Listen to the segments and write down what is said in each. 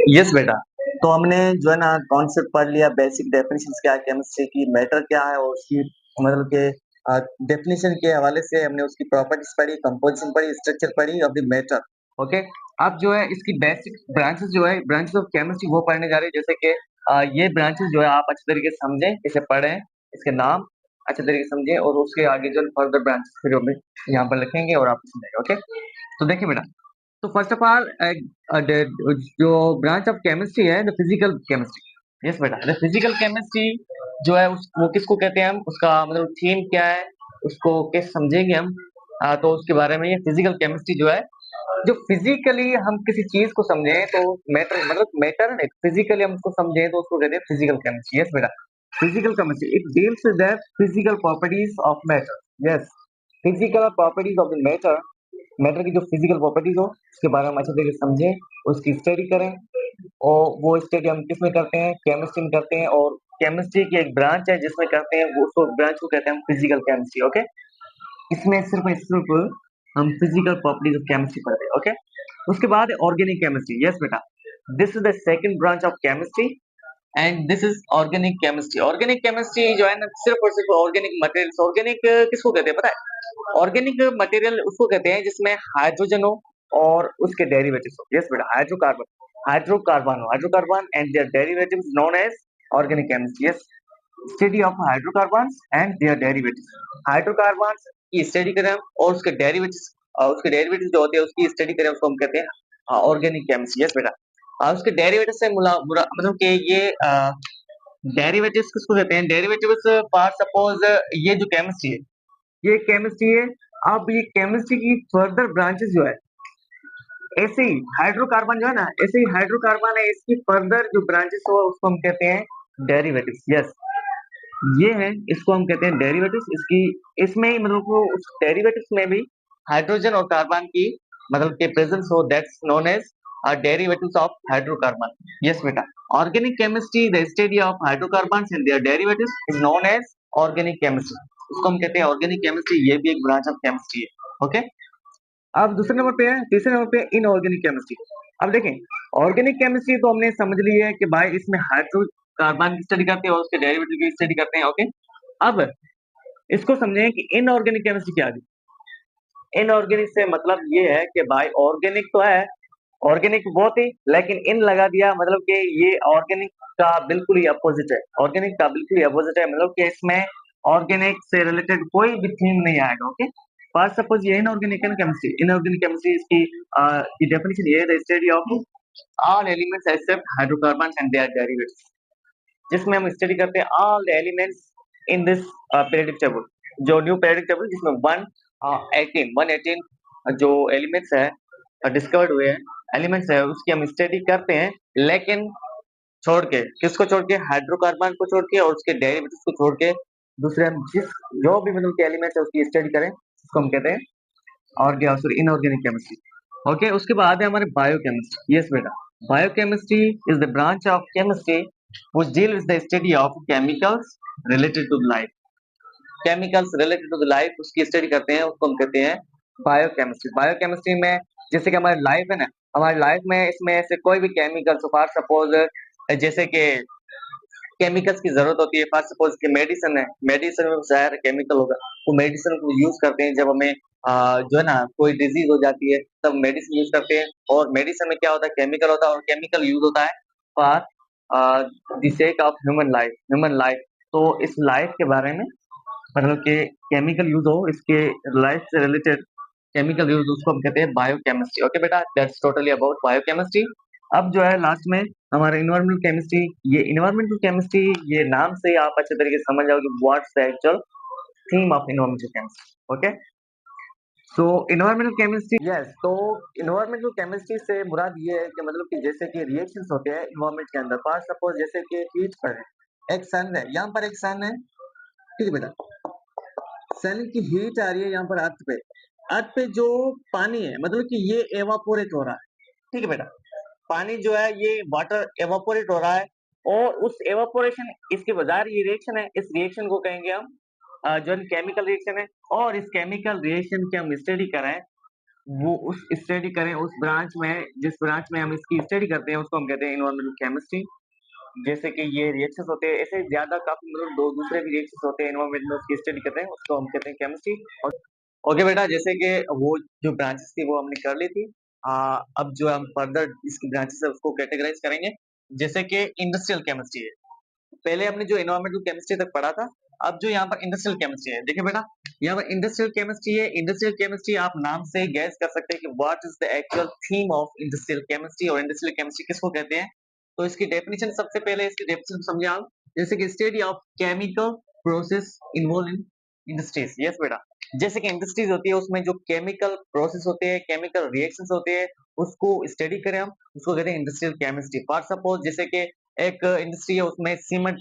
Yes बेटा। तो हमने जो है ना कॉन्सेप्ट पढ़ लिया, बेसिक डेफिनेशंस क्या है केमिस्ट्री की, मैटर क्या है और उसकी मतलब के डेफिनेशन के हवाले से हमने उसकी प्रॉपर्टीज पढ़ी, कंपोजिशन पढ़ी, स्ट्रक्चर पढ़ी ऑफ द मैटर। ओके। अब जो है इसकी बेसिक ब्रांचेस जो है ब्रांचेस ऑफ केमिस्ट्री वो पढ़ने जा रहे हैं, जैसे कि ये ब्रांचेस जो है आप अच्छे तरीके से समझें, इसे पढ़ें, इसके नाम अच्छे तरीके से समझें और उसके आगे जो फर्दर ब्रांचेस फिर हमें यहाँ पर लिखेंगे और आपको समझेंगे। ओके। तो देखिए बेटा, तो फर्स्ट ऑफ ऑल जो ब्रांच ऑफ केमिस्ट्री है, द फिजिकल केमिस्ट्री। यस बेटा, द फिजिकल केमिस्ट्री जो है वो किसको कहते हैं हम, उसका मतलब थीम क्या है, उसको कैसे समझेंगे हम। तो उसके बारे में ये फिजिकल केमिस्ट्री जो है, जो फिजिकली हम किसी चीज को समझें तो मैटर मतलब मैटर है, फिजिकली हम उसको समझें तो उसको कहते हैं फिजिकल केमिस्ट्री। यस बेटा, physical chemistry it deals with the physical properties of matter. Yes, physical properties of the matter, matter की जो फिजिकल प्रॉपर्टीज हो उसके बारे में अच्छे तरीके से समझें, उसकी स्टडी करें। और वो स्टडी हम किस में करते हैं, केमिस्ट्री में करते हैं, और केमिस्ट्री की एक ब्रांच है जिसमें करते हैं, वो उसको ब्रांच को कहते हैं फिजिकल केमिस्ट्री। ओके। इसमें सिर्फ हम फिजिकल प्रॉपर्टीज ऑफ केमिस्ट्री पढ़ते हैं। ओके। उसके बाद ऑर्गेनिक केमिस्ट्री। यस बेटा, this is the second branch of chemistry and this is organic chemistry. Organic chemistry जो है ना, सिर्फ और सिर्फ ऑर्गेनिक मटेरियल्स। ऑर्गेनिक किसको कहते हैं पता है? ऑर्गेनिक मटेरियल उसको कहते हैं जिसमें हाइड्रोजन हो और उसके डेरिवेटिव्स हो। यस बेटा, hydrocarbon and their derivatives known as organic chemistry. Yes, study of hydrocarbons and their derivatives. Hydrocarbons की स्टडी करें हम और उसके डेरिवेटिव्स जो होते हैं उसकी स्टडी करें, उसको हम कहते हैं ऑर्गेनिक केमिस्ट्री। यस बेटा, उसके डेरिवेटिव से मतलब कि ये डेरिवेटिव्स किसको कहते हैं, डेरिवेटिव्स फॉर सपोज ये जो केमिस्ट्री है, ये केमिस्ट्री है। अब ये केमिस्ट्री की फर्दर ब्रांचेस जो है, ऐसे ही हाइड्रोकार्बन जो है ना, ऐसे ही हाइड्रोकार्बन है, इसकी फर्दर जो ब्रांचेस हो उसको हम कहते हैं डेरिवेटिव्स। यस, ये है, इसको हम कहते हैं डेरिवेटिव्स। इसकी इसमें ही मतलब वो उस डेरिवेटिव्स में भी हाइड्रोजन और कार्बन की मतलब के प्रेजेंस हो, that's known as derivatives of hydrocarbon. Yes बेटा, organic chemistry the study of hydrocarbons and their derivatives is known as organic chemistry. उसको हम कहते हैं ऑर्गेनिक केमिस्ट्री, ये भी एक ब्रांच ऑफ केमिस्ट्री है। ओके। अब दूसरे नंबर पे है, तीसरे नंबर पे इनऑर्गेनिक केमिस्ट्री। अब देखें, ऑर्गेनिक केमिस्ट्री तो हमने समझ ली है कि भाई इसमें हाइड्रोकार्बन की स्टडी करते हैं और उसके डेरिवेटिव की स्टडी करते हैं। ओके। अब इसको समझें कि इनऑर्गेनिक केमिस्ट्री क्या है। इनऑर्गेनिक से मतलब ये है कि भाई ऑर्गेनिक तो है, ऑर्गेनिक वो थी, लेकिन इन लगा दिया, मतलब कि ये ऑर्गेनिक का बिल्कुल ही अपोजिट है। ऑर्गेनिक का बिल्कुल ही अपोजिट है, मतलब कि इसमें ऑर्गेनिक से रिलेटेड कोई भी थीम नहीं आएगा। ओके। फर्स्ट सपोज ये इनऑर्गेनिक केमिस्ट्री, इनऑर्गेनिक केमिस्ट्री इसकी की डेफिनेशन ये है, the study of all elements except hydrocarbons and their derivatives, जिसमें हम स्टडी करते हैं all the elements in this periodic table, जो न्यू पीरियोडिक टेबल जिसमें 118 जो एलिमेंट्स है डिस्कवर्ड हुए हैं, एलिमेंट्स है उसकी हम स्टडी करते हैं, लेकिन छोड़ के, किसको छोड़ के, हाइड्रोकार्बन को छोड़ के और उसके डेरिवेटिव्स को छोड़ के, दूसरे हम जिस जो भी मतलब के एलिमेंट्स है उसकी स्टडी करें, उसको हम कहते हैं सॉरी इनऑर्गेनिक केमिस्ट्री। ओके। उसके बाद है हमारे बायोकेमिस्ट्री। यस बेटा, biochemistry is the branch of chemistry which deal with the study of chemicals related to life। Chemicals related to the life उसकी स्टडी करते हैं, उसको हम कहते हैं बायोकेमिस्ट्री। बायोकेमिस्ट्री में जैसे कि हमारी लाइफ है ना, हमारी लाइफ में इसमें से कोई भी केमिकल्स फॉर सपोज जैसे कि केमिकल्स की जरूरत होती है, फॉर सपोज कि मेडिसिन है, मेडिसिन में जहर केमिकल होगा, वो मेडिसिन को यूज करते हैं जब हमें जो है ना कोई डिजीज हो जाती है तब मेडिसिन यूज करते हैं, और मेडिसिन में क्या होता है, केमिकल होता है, और केमिकल यूज होता है for the sake of human life. तो इस लाइफ के बारे में मतलब कि केमिकल यूज हो, इसके लाइफ से रिलेटेड केमिकल यूज, उसको हम कहते हैं बायोकेमिस्ट्री। ओके बेटा, दैट्स टोटली अबाउट बायोकेमिस्ट्री। अब जो है लास्ट में हमारा इन्वायरमेंटल केमिस्ट्री। ये इन्वायरमेंटल केमिस्ट्री, ये नाम से ही आप अच्छे तरीके से समझ जाओगे what's the actual theme of environmental chemistry. Okay. So environmental chemistry, yes, तो इन्वायरमेंटल केमिस्ट्री से मुराद ये है कि मतलब कि जैसे कि रिएक्शंस होते हैं इन्वायरमेंट के अंदर, फॉर सपोज जैसे कि हीट पर है, एक सन है, यहाँ पर एक सन है, ठीक है बेटा, सन की हीट आ रही है यहाँ पर अर्थ पे, अर्थ पे जो पानी है मतलब कि ये एवापोरेट हो रहा है, ठीक है बेटा, पानी जो है ये वाटर एवापोरेट हो रहा है, और उस एवापोरेशन इसके बजाय ये रिएक्शन है, इस रिएक्शन को कहेंगे हम जो केमिकल रिएक्शन है, और इस केमिकल रिएक्शन की हम स्टडी करें वो उस स्टडी करें उस ब्रांच में, जिस ब्रांच में हम इसकी स्टडी करते हैं उसको हम कहते हैं एनवायरमेंटल केमिस्ट्री। जैसे कि ये रिएक्शंस होते हैं, ऐसे ज़्यादा काफ़ी मतलब दो दूसरे भी रिएक्शंस होते हैं एनवायरमेंट में उसकी स्टडी करते हैं, उसको हम कहते हैं केमिस्ट्री। और ओके बेटा, जैसे कि वो जो ब्रांचेस थी वो हमने कर ली थी। अब जो हम फर्दर इसकी ब्रांचेस है उसको कैटेगराइज़ करेंगे, जैसे कि इंडस्ट्रियल केमिस्ट्री है। पहले हमने जो एनवायरमेंटल केमिस्ट्री तक पढ़ा था, अब जो यहाँ पर इंडस्ट्रियल केमिस्ट्री है, देखिए बेटा, यहाँ पर इंडस्ट्रियल केमिस्ट्री है। इंडस्ट्रियल केमिस्ट्री आप नाम से गैस कर सकते हैं कि what is the actual theme of industrial chemistry, और इंडस्ट्रियल केमिस्ट्री किसको कहते हैं। तो इसकी डेफिनेशन, सबसे पहले इसकी डेफिनेशन समझे आप, जैसे कि study of chemical process involve in industries. Yes बेटा, जैसे कि इंडस्ट्रीज होती है उसमें जो केमिकल प्रोसेस होते हैं, केमिकल रिएक्शंस होते हैं, उसको स्टडी करें हम, उसको कहते हैं इंडस्ट्रियल केमिस्ट्री। फॉर सपोज जैसे कि एक इंडस्ट्री है उसमें सीमेंट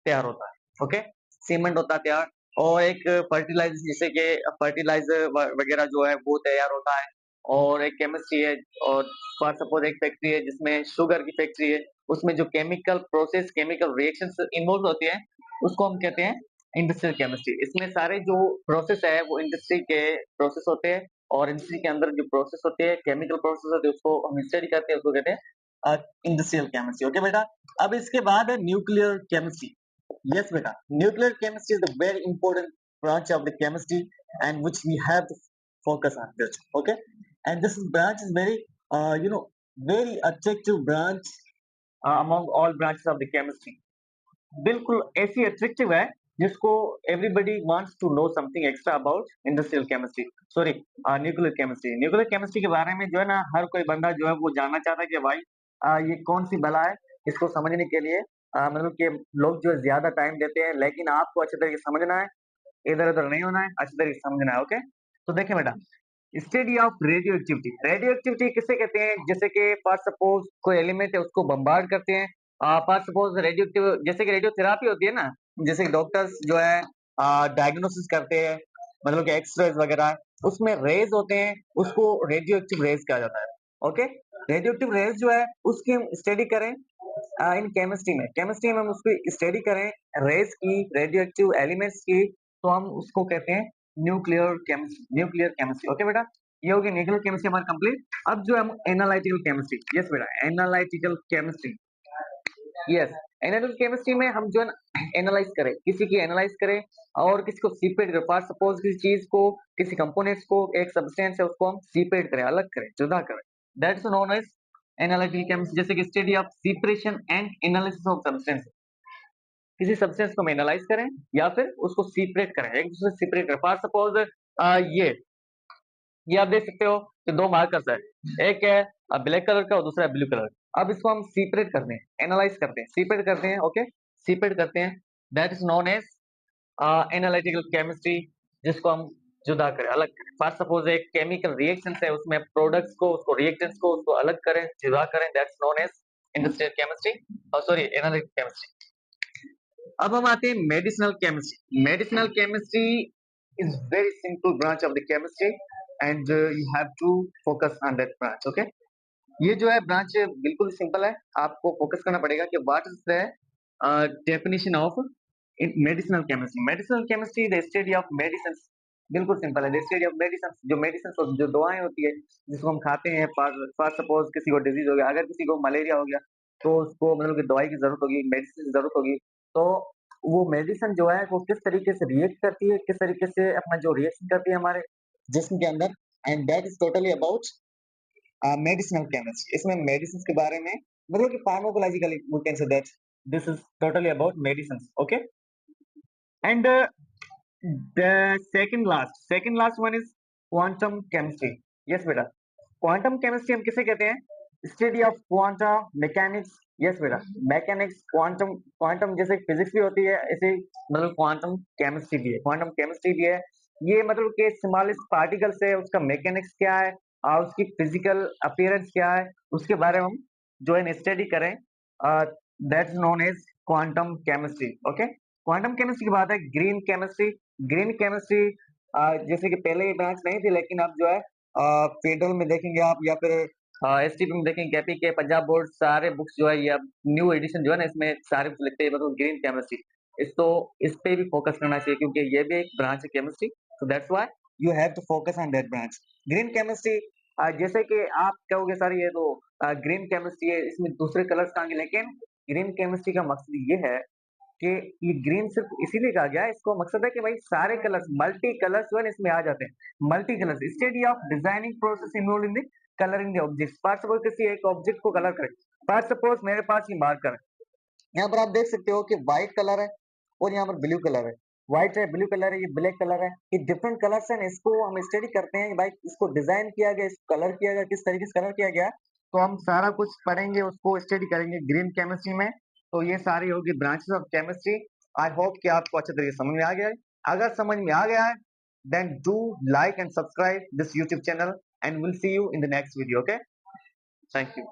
तैयार होता है, ओके, सीमेंट होता है तैयार, और एक फर्टिलाइजर, जैसे कि फर्टिलाइजर वगैरह जो है वो तैयार होता है, और एक केमिस्ट्री है, और फॉर सपोज एक फैक्ट्री है जिसमें शुगर की फैक्ट्री है, उसमें जो chemical process, chemical reactions involve होती है उसको हम कहते हैं इंडस्ट्रियल केमिस्ट्री। इसमें सारे जो प्रोसेस है वो इंडस्ट्री के प्रोसेस होते हैं, और इंडस्ट्री के अंदर जो प्रोसेस होते हैं, केमिकल प्रोसेस होते हैं, उसको हम स्टडी करते हैं, उसको कहते हैं इंडस्ट्रियल केमिस्ट्री। ओके बेटा, अब इसके बाद है nuclear chemistry. Yes, beta. Nuclear chemistry is the very important branch of the chemistry, and which we have to focus on this. Okay, and this branch is very, very attractive branch among all branches of the chemistry. बिल्कुल ऐसी attractive है जिसको everybody wants to know something extra about industrial chemistry, sorry nuclear chemistry. Nuclear chemistry के बारे में जो है ना हर कोई बंदा जो है वो जानना चाहता है कि भाई ये कौन सी बला है। इसको समझने के लिए मतलब कि लोग जो है ज्यादा टाइम देते हैं, लेकिन आपको अच्छे तरीके से समझना है, इधर उधर नहीं होना है, अच्छे तरीके से समझना है। ओके, तो देखिए बेटा, study of radio activity. Radio activity किसे कहते हैं, जैसे कि फॉर सपोज कोई एलिमेंट है उसको बम्बार्ड करते हैं। फॉर सपोज रेडियो एक्टिव, जैसे कि रेडियो थेरापी होती है ना, जैसे डॉक्टर्स जो है डायग्नोसिस करते हैं, मतलब कि एक्सरेज वगैरह, उसमें रेज होते हैं, उसको रेडियो एक्टिव रेज कहा जाता है। ओके, रेडियो एक्टिव रेज जो है उसकी हम स्टडी करें इन केमिस्ट्री में हम उसकी स्टडी करें, रेज की, रेडियो एक्टिव एलिमेंट्स की, तो हम उसको कहते हैं न्यूक्लियर केमिस्ट्री। ओके बेटा, ये हो गया न्यूक्लियर केमिस्ट्री हमारा कंप्लीट। अब जो हम एनालिटिकल केमिस्ट्री, यस बेटा, analytical chemistry, yes, analytical chemistry में हम जो है ना एनालाइज करें, किसी की एनालाइज करें और किसी को सेपरेट करें। फॉर सपोज किसी चीज को, किसी कंपोनेंट्स को, एक सब्सटेंस है उसको हम सेपरेट करें, अलग करें, जुदा करें, that's known as analytical chemistry. जैसे कि study of separation and analysis of substance, किसी सब्सटेंस को हम एनालाइज करें या फिर उसको सेपरेट करें, एक दूसरे से सेपरेट करें। फॉर सपोज ये ये आप देख सकते हो कि दो मार्कर्स है, एक है ब्लैक कलर का और दूसरा है ब्लू कलर। अब इसको हम सेपरेट करते हैं, एनालाइज करते हैं, सेपरेट करते हैं, ओके, सेपरेट करते हैं, that is known as analytical chemistry, जिसको हम जुदा करें, अलग करें। फॉर सपोज एक केमिकल रिएक्शन है, उसमें प्रोडक्ट्स को, उसको रिएक्टेंट्स को, उसको अलग करें, जुदा करें, that's known as industrial chemistry, sorry analytical chemistry. अब हम आते हैं medicinal chemistry. Medicinal chemistry is very simple branch of the chemistry, and you have to focus on that branch. Okay, ये जो है ब्रांच बिल्कुल सिंपल है, आपको फोकस करना पड़ेगा कि what is the definition of medicinal chemistry. Medicinal chemistry the study of medicine, बिल्कुल सिंपल है, द स्टडी ऑफ मेडिसिन, जो मेडिसिन, जो दवाएं होती है जिसको हम खाते हैं। फॉर सपोज किसी को डिजीज हो गया, अगर किसी को मलेरिया हो गया तो उसको मतलब कि दवाई की जरूरत होगी, मेडिसिन की जरूरत होगी। तो वो मेडिसिन जो है वो किस तरीके से रिएक्ट करती है, किस तरीके से अपना जो रिएक्शन करती है हमारे जिस्म के अंदर, and that is totally about medicinal chemistry. इसमें मेडिसिन के बारे में, मतलब कि pharmacologically we can say that this is totally about medicine. Okay, and the second last one is quantum chemistry. Yes बेटा, क्वांटम केमिस्ट्री हम किसे कहते हैं, study of quantum mechanics. Yes बेटा, मैकेनिक्स, क्वांटम, क्वांटम जैसे फिजिक्स भी होती है ऐसे मतलब क्वांटम केमिस्ट्री भी है, क्वांटम केमिस्ट्री भी है। ये मतलब कि स्मॉलेस्ट पार्टिकल से उसका मैकेनिक्स क्या है और उसकी फिजिकल अपीयरेंस क्या है, उसके बारे में हम जो है स्टडी करें, that's known as quantum chemistry. Okay, quantum chemistry की बात है ग्रीन केमिस्ट्री। ग्रीन केमिस्ट्री जैसे कि पहले ये ब्रांच नहीं थी, लेकिन अब जो है फेडरल में देखेंगे आप या फिर एसटीपी में देखेंगे, केपी के, पंजाब बोर्ड, सारे बुक्स जो है ये अब न्यू एडिशन जो है ना इसमें सारे बुक्स लिखते हैं मतलब ग्रीन केमिस्ट्री। इस पे भी फोकस करना चाहिए क्योंकि ये भी एक ब्रांच है chemistry, so that's why you have to focus on that branch. Green chemistry, जैसे कि आप कहोगे सर ये तो ग्रीन केमिस्ट्री है, इसमें दूसरे कलर्स कहाँ गए, लेकिन ग्रीन केमिस्ट्री का मकसद ये है कि ये ग्रीन सिर्फ इसीलिए कहा गया है, इसको मकसद है कि भाई सारे कलर्स, मल्टी कलर्स जो है इसमें आ जाते हैं। Multi colours, study of designing process involve in the colouring the objects. For suppose किसी एक ऑब्जेक्ट को कलर करें, फॉर सपोज मेरे पास ये मार्कर है, यहाँ पर आप देख सकते हो कि व्हाइट कलर है और यहाँ पर ब्लू कलर है, व्हाइट है, ब्लू कलर है, ये ब्लैक कलर है, ये डिफरेंट कलर्स हैं, इसको हम स्टडी करते हैं कि भाई इसको डिजाइन किया गया, इसको कलर किया गया, किस तरीके से कलर किया गया, तो हम सारा कुछ पढ़ेंगे, उसको स्टडी करेंगे ग्रीन केमिस्ट्री में। तो ये सारी होगी branches of chemistry. I hope कि आपको अच्छे तरीके से समझ में आ गया है। अगर समझ में आ गया है then do like and subscribe this YouTube channel and we'll see you in the next video. Okay, thank you.